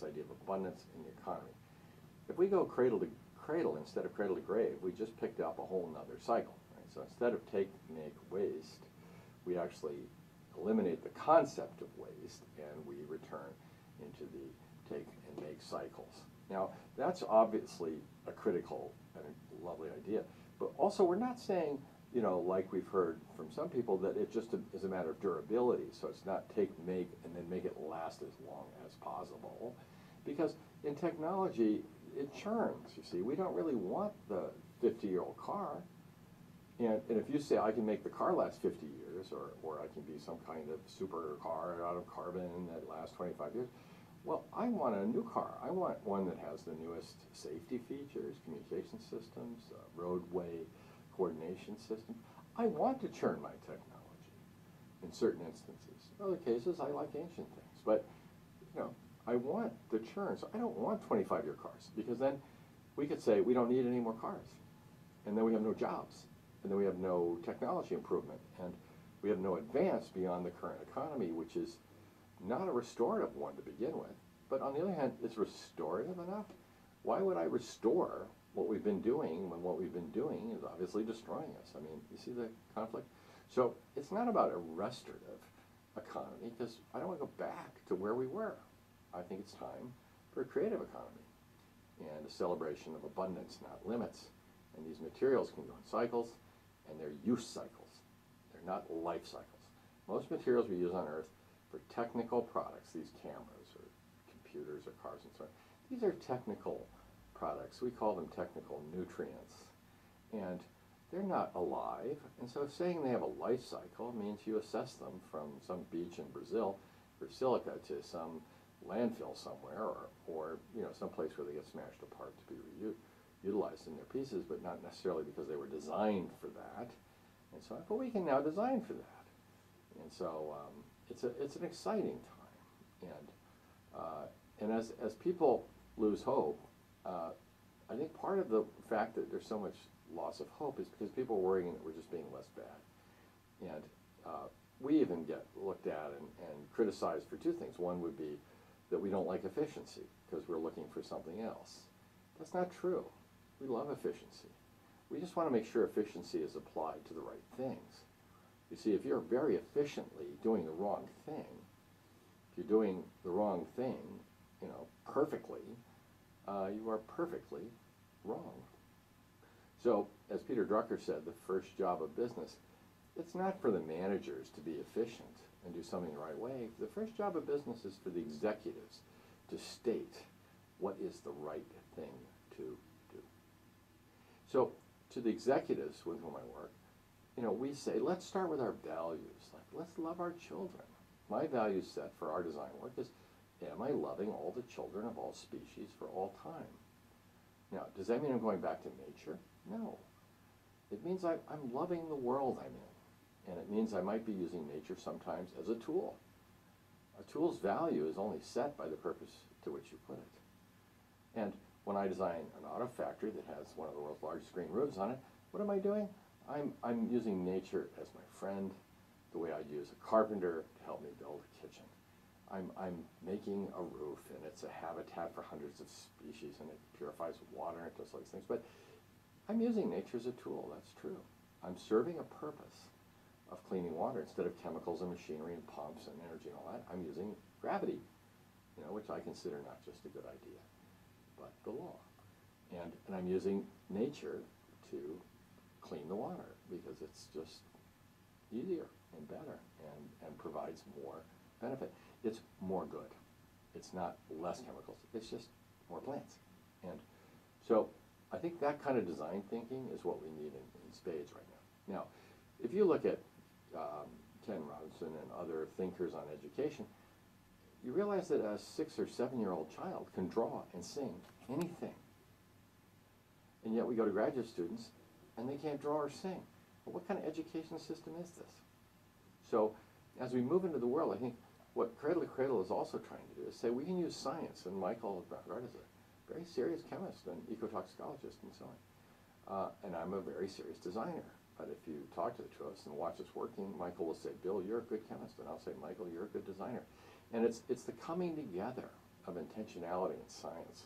this idea of abundance in the economy. If we go cradle to cradle instead of cradle to grave, we just picked up a whole nother cycle. Right? So instead of take, make, waste, we actually eliminate the concept of waste and we return into the take and make cycles. Now, that's obviously a critical and a lovely idea, but also we're not saying, you know, like we've heard from some people, that it just is a matter of durability. So it's not take, make, and then make it last as long as possible. Because in technology, it churns, you see. We don't really want the 50-year-old car. And if you say, I can make the car last 50 years, or I can be some kind of super car out of carbon that lasts 25 years, well, I want a new car. I want one that has the newest safety features, communication systems, roadway coordination systems. I want to churn my technology in certain instances. In other cases, I like ancient things. But, you know, I want the churn. So I don't want 25-year cars, because then we could say we don't need any more cars. And then we have no jobs. And then we have no technology improvement. And we have no advance beyond the current economy, which is not a restorative one to begin with. But on the other hand, it's restorative enough. Why would I restore what we've been doing when what we've been doing is obviously destroying us? I mean, you see the conflict? So it's not about a restorative economy, because I don't want to go back to where we were. I think it's time for a creative economy and a celebration of abundance, not limits. And these materials can go in cycles, and they're use cycles. They're not life cycles. Most materials we use on Earth for technical products, these cameras or computers or cars and so on, these are technical products. We call them technical nutrients. And they're not alive. And so saying they have a life cycle means you assess them from some beach in Brazil for silica to some landfill somewhere, or you know, some place where they get smashed apart to be utilized in their pieces, but not necessarily because they were designed for that. And so, but we can now design for that. And so it's an exciting time. And as people lose hope, I think part of the fact that there's so much loss of hope is because people are worrying that we're just being less bad. And we even get looked at and criticized for two things. One would be that we don't like efficiency because we're looking for something else. That's not true. We love efficiency. We just want to make sure efficiency is applied to the right things. You see, if you're very efficiently doing the wrong thing, if you're doing the wrong thing, you know, perfectly, you are perfectly wrong. So, as Peter Drucker said, the first job of business, it's not for the managers to be efficient and do something the right way. The first job of business is for the executives to state what is the right thing to do. So, to the executives with whom I work, you know, we say, let's start with our values. Like, let's love our children. My value set for our design work is, am I loving all the children of all species for all time? Now, does that mean I'm going back to nature? No. It means I'm loving the world I'm in. And it means I might be using nature sometimes as a tool. A tool's value is only set by the purpose to which you put it. And when I design an auto factory that has one of the world's largest green roofs on it, what am I doing? I'm using nature as my friend, the way I'd use a carpenter to help me build a kitchen. I'm making a roof, and it's a habitat for hundreds of species, and it purifies water, and it does all these things. But I'm using nature as a tool, that's true. I'm serving a purpose of cleaning water. Instead of chemicals and machinery and pumps and energy and all that, I'm using gravity, you know, which I consider not just a good idea, but the law. And I'm using nature to clean the water because it's just easier and better and provides more benefit. It's more good. It's not less chemicals. It's just more plants. And so I think that kind of design thinking is what we need in spades right now. Now, if you look at Ken Robinson and other thinkers on education, you realize that a 6 or 7-year-old child can draw and sing anything. And yet we go to graduate students and they can't draw or sing. Well, what kind of education system is this? So as we move into the world, I think what Cradle to Cradle is also trying to do is say we can use science, and Michael Braugard is a very serious chemist and ecotoxicologist and so on. And I'm a very serious designer. But if you talk to the two of us and watch us working, Michael will say, Bill, you're a good chemist. And I'll say, Michael, you're a good designer. And it's the coming together of intentionality in science.